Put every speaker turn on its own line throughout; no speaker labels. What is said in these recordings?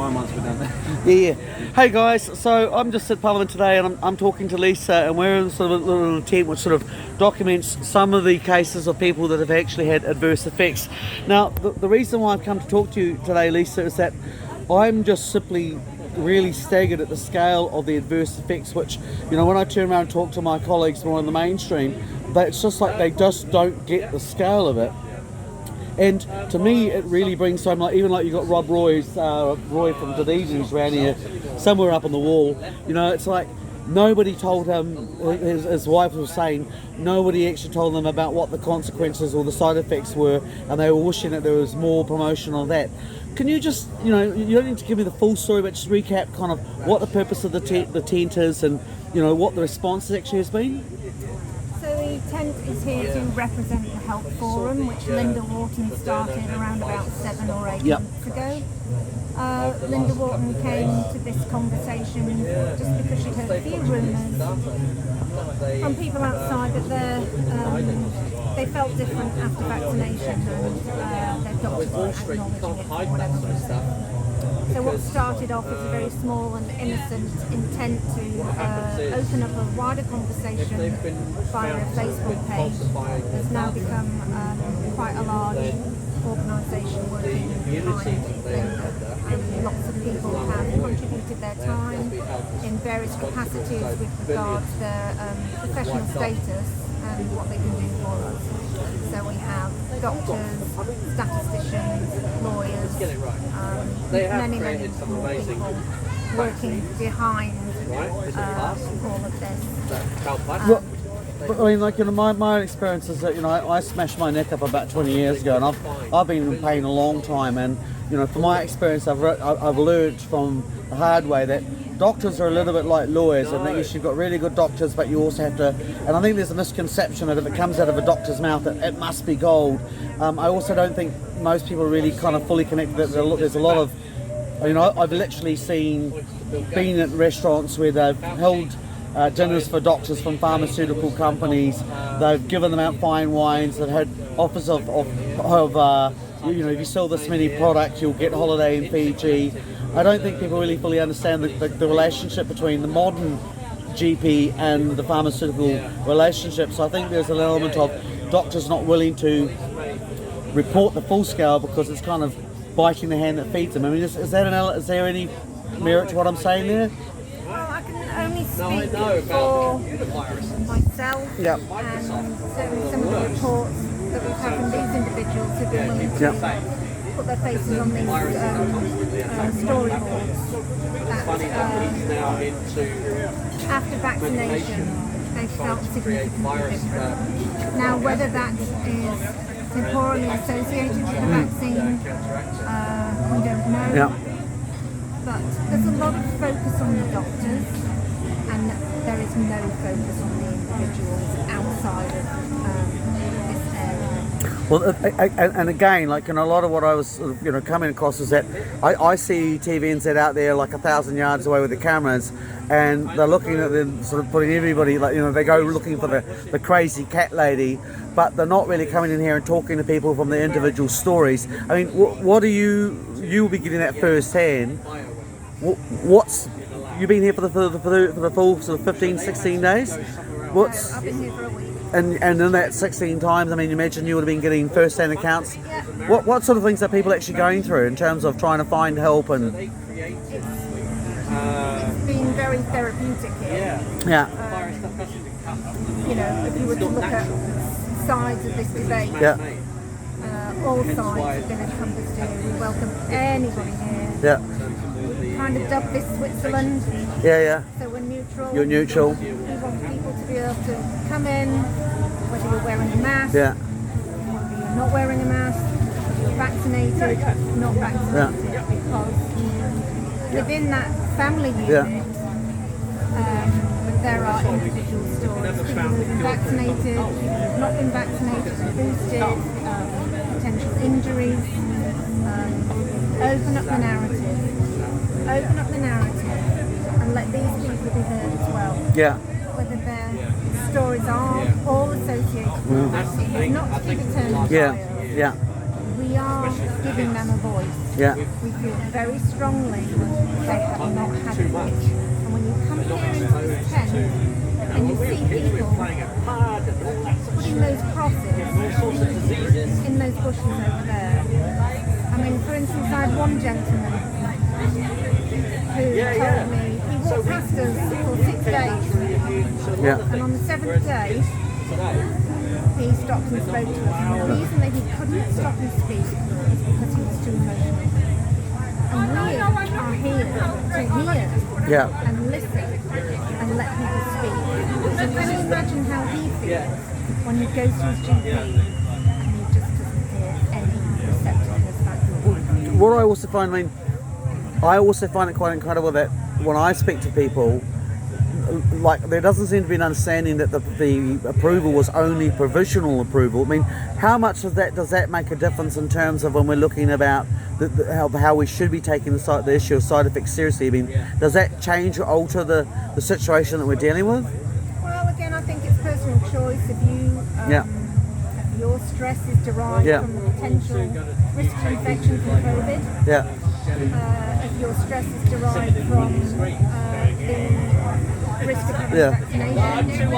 mine once we're done.
Yeah. Hey guys, so I'm just at Parliament today and I'm talking to Lisa, and we're in sort of a little team which sort of documents some of the cases of people that have actually had adverse effects. Now, the reason why I've come to talk to you today, Lisa, is that I'm just simply really staggered at the scale of the adverse effects, which, you know, when I turn around and talk to my colleagues more in the mainstream, it's just like they just don't get the scale of it. And to me, it really brings home, like, even like you got Roy from Dunedin, who's around here somewhere up on the wall. You know, it's like nobody told him, his wife was saying, nobody actually told them about what the consequences or the side effects were, and they were wishing that there was more promotion on that. Can you just, you know, you don't need to give me the full story, but just recap kind of what the purpose of the tent is, and, you know, what the response actually has been?
So the tent is here to represent the Health Forum, which Linda Wharton started around about 7 or 8 months ago. Linda Wharton came to this conversation just because she'd heard a few rumours from people outside that they felt different after vaccination, and their doctors weren't acknowledging it for whatever reason. So what started off as a very small and innocent intent to open up a wider conversation via a Facebook page has now become quite a large organisation working behind Linda. And lots of people have contributed their time in various capacities with regard to their professional status and what they can do for us. So we have doctors, statisticians, lawyers, many more people working behind all of this.
But I mean, like, you know, my experience is that, you know, I smashed my neck up about 20 years ago, and I've been in pain a long time, and, you know, from my experience, I've learned from the hard way that doctors are a little bit like lawyers, and that you've got really good doctors, but you also have to, and I think there's a misconception that if it comes out of a doctor's mouth, it must be gold. I also don't think most people really kind of fully connect that there's a lot of, you know, I've literally been at restaurants where they've held dinners for doctors from pharmaceutical companies. They've given them out fine wines. They've had offers of you know, if you sell this many products, you'll get holiday in Fiji. I don't think people really fully understand the relationship between the modern GP and the pharmaceutical relationship. So I think there's an element of doctors not willing to report the full scale because it's kind of biting the hand that feeds them. I mean, is there any merit to what I'm saying there?
Well, I can only speak for myself, and certainly some of the reports that we've had from these individuals who've been willing to put their faces on these storyboards, that after vaccination they felt significantly different. Now, whether that is temporally associated with the vaccine, we don't know. But there's a lot of focus on the doctors, and there is no focus on the individuals outside of this area.
Well, and again, like, in a lot of what I was sort of, you know, coming across is that I see TVNZ out there like 1,000 yards away with the cameras, and they're looking at them, sort of putting everybody, like, you know, they go looking for the crazy cat lady, but they're not really coming in here and talking to people from their individual stories. I mean, what do you'll be getting that firsthand? You've been here for the full sort of 15, 16 days?
I've been here for a week.
And in that 16 times, I mean, you imagine you would have been getting first-hand accounts. What sort of things are people actually going through in terms of trying to find help? And
it's been very therapeutic here. You know, if you were to look at sides of this debate, all sides have been encompassed here. We welcome anybody here. We kind of dubbed this Switzerland. So we're neutral.
You're neutral.
We want people to be able to come in, whether you're wearing a mask, whether you're not wearing a mask, whether you're vaccinated, not vaccinated, because within that family unit, there are individual stories. People who've been vaccinated, not been vaccinated, boosted, potential injuries. Open up the narrative. Open up the narrative and let these people be heard as well. Whether their stories are all associated with the vaccine, not to be determined by us. We we are giving them a voice.
Yeah.
We feel very strongly they have not had a voice. And when you come here into this tent and you see people putting those crosses in those bushes over there. I mean, for instance, I had one gentleman who told me he walked past us for 6 days.
Yeah.
And on the 7th day, he stopped and spoke to us. And the reason that he couldn't stop and speak is because he was too emotional. And we are here to hear
Yeah.
and listen and let people speak. So can you imagine how he feels when he goes to his GP and he just doesn't hear any receptiveness back?
What I also find, I also find it quite incredible that when I speak to people, like there doesn't seem to be an understanding that the approval was only provisional approval. I mean, how much of that does that make a difference in terms of when we're looking about how we should be taking the issue of side effects seriously? I mean, does that change or alter the situation that we're dealing with?
Well, again, I think it's personal choice. If you if your stress is derived from the potential risk of infection from COVID, if your stress is derived from the risk of having vaccination,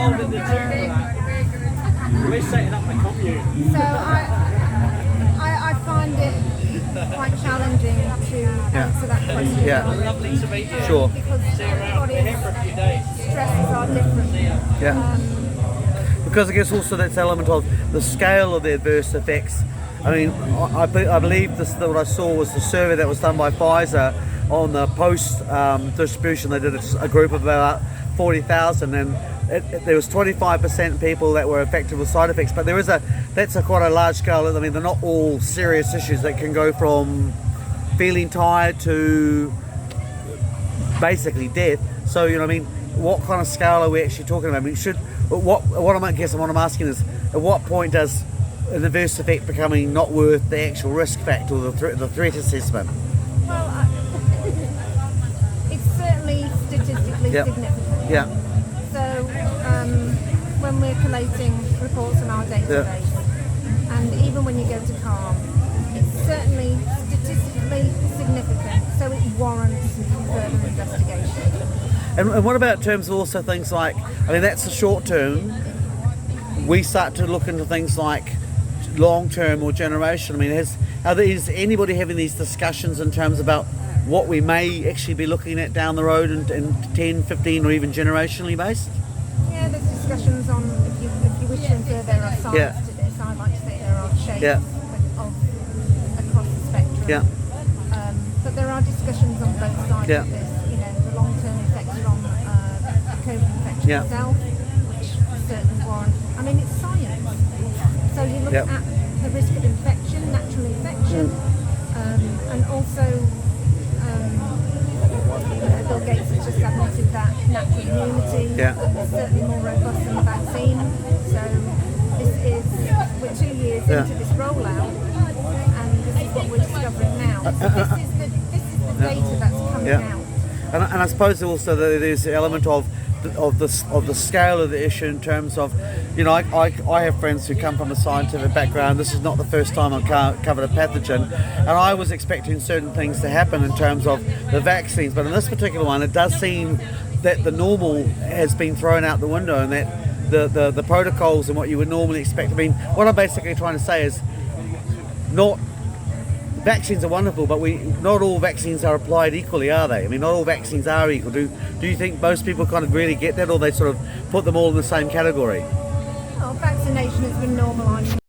so I find it quite challenging to answer that question.
Yeah, sure.
Because everybody's stresses are different.
Yeah. Because I guess also that's element of the scale of the adverse effects. I mean, I believe what I saw was the survey that was done by Pfizer on the post distribution. They did a group of about 40,000, and there was 25% people that were affected with side effects. But that's quite a large scale. I mean, they're not all serious issues that can go from feeling tired to basically death. So I mean, what kind of scale are we actually talking about? I mean, what I'm asking is, at what point does an adverse effect becoming not worth the actual risk factor or the threat assessment?
Well, it's certainly statistically significant.
Yeah.
So when we're collating reports on our database, and even when you go to CALM, it's certainly statistically significant. So it warrants further investigation.
And what about in terms of also things like, I mean, that's the short term. We start to look into things like long term or generation. I mean, is anybody having these discussions in terms about what we may actually be looking at down the road in 10, 15 or even generationally based?
Yeah, there's discussions on, if you wish to infer there are sides to this, I'd like to say there are shades of across the spectrum. But there are discussions on both sides of this. The long-term effects from the COVID infection itself, which certainly warrant. I mean, it's science. So you look at the risk of infection, natural infection, and also Bill Gates has just admitted that natural immunity is certainly more robust than the vaccine. So we're 2 years into this rollout, and this is what we're discovering now. So this is the data that's coming out.
And I suppose also that there's the element of the scale of the issue in terms of, I have friends who come from a scientific background. This is not the first time I've covered a pathogen, and I was expecting certain things to happen in terms of the vaccines, but in this particular one it does seem that the normal has been thrown out the window, and that the protocols and what you would normally expect. I mean, what I'm basically trying to say is, vaccines are wonderful, but not all vaccines are applied equally, are they? I mean, not all vaccines are equal. Do you think most people kind of really get that, or they sort of put them all in the same category?
Well, vaccination has been normalised